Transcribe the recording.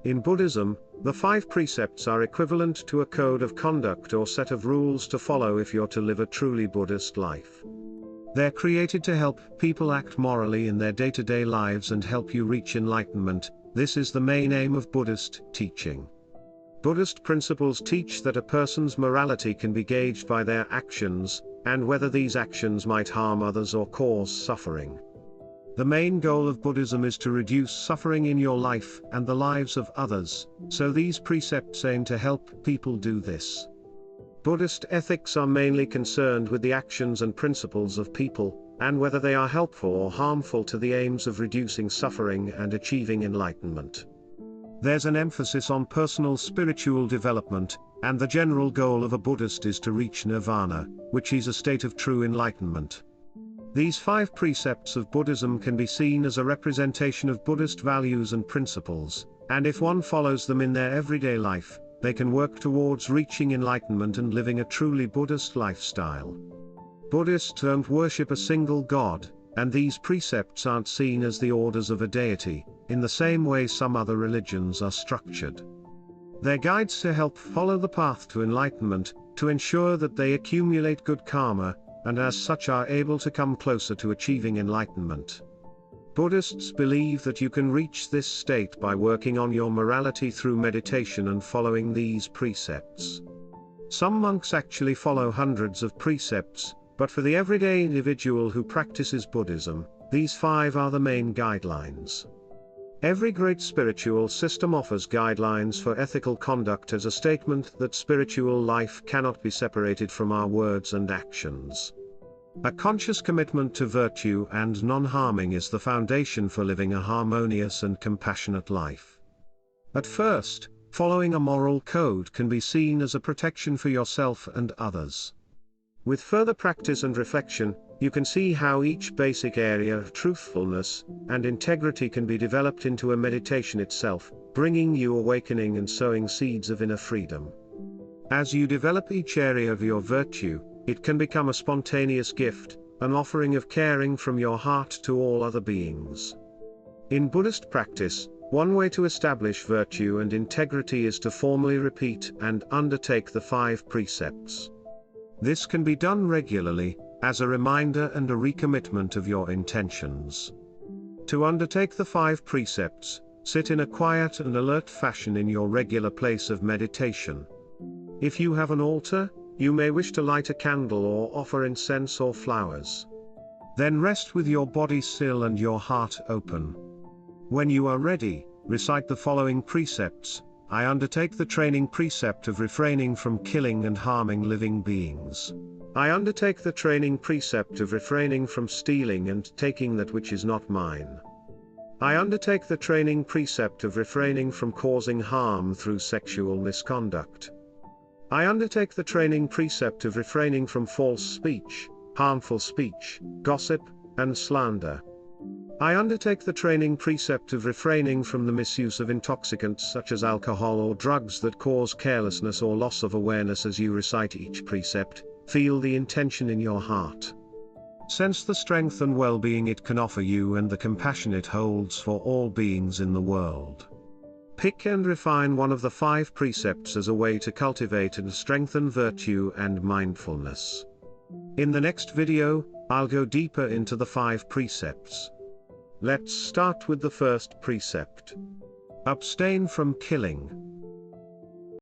In Buddhism, the 5 precepts are equivalent to a code of conduct or set of rules to follow if you're to live a truly Buddhist life. They're created to help people act morally in their day-to-day lives and help you reach enlightenment. This is the main aim of Buddhist teaching. Buddhist principles teach that a person's morality can be gauged by their actions, and whether these actions might harm others or cause suffering. The main goal of Buddhism is to reduce suffering in your life and the lives of others, so these precepts aim to help people do this. Buddhist ethics are mainly concerned with the actions and principles of people, and whether they are helpful or harmful to the aims of reducing suffering and achieving enlightenment. There's an emphasis on personal spiritual development, and the general goal of a Buddhist is to reach nirvana, which is a state of true enlightenment. These 5 precepts of Buddhism can be seen as a representation of Buddhist values and principles, and if one follows them in their everyday life, they can work towards reaching enlightenment and living a truly Buddhist lifestyle. Buddhists don't worship a single god, and these precepts aren't seen as the orders of a deity, in the same way some other religions are structured. They're guides to help follow the path to enlightenment, to ensure that they accumulate good karma, and as such are able to come closer to achieving enlightenment. Buddhists believe that you can reach this state by working on your morality through meditation and following these precepts. Some monks actually follow hundreds of precepts, but for the everyday individual who practices Buddhism, these 5 are the main guidelines. Every great spiritual system offers guidelines for ethical conduct as a statement that spiritual life cannot be separated from our words and actions. A conscious commitment to virtue and non-harming is the foundation for living a harmonious and compassionate life. At first, following a moral code can be seen as a protection for yourself and others. With further practice and reflection, you can see how each basic area of truthfulness and integrity can be developed into a meditation itself, bringing you awakening and sowing seeds of inner freedom. As you develop each area of your virtue, it can become a spontaneous gift, an offering of caring from your heart to all other beings. In Buddhist practice, one way to establish virtue and integrity is to formally repeat and undertake the 5 precepts. This can be done regularly, as a reminder and a recommitment of your intentions. To undertake the 5 precepts, sit in a quiet and alert fashion in your regular place of meditation. If you have an altar, you may wish to light a candle or offer incense or flowers. Then rest with your body still and your heart open. When you are ready, recite the following precepts. I undertake the training precept of refraining from killing and harming living beings. I undertake the training precept of refraining from stealing and taking that which is not mine. I undertake the training precept of refraining from causing harm through sexual misconduct. I undertake the training precept of refraining from false speech, harmful speech, gossip, and slander. I undertake the training precept of refraining from the misuse of intoxicants such as alcohol or drugs that cause carelessness or loss of awareness. As you recite each precept, feel the intention in your heart. Sense the strength and well-being it can offer you and the compassion it holds for all beings in the world. Pick and refine one of the 5 precepts as a way to cultivate and strengthen virtue and mindfulness. In the next video, I'll go deeper into the 5 precepts. Let's start with the first precept. Abstain from killing.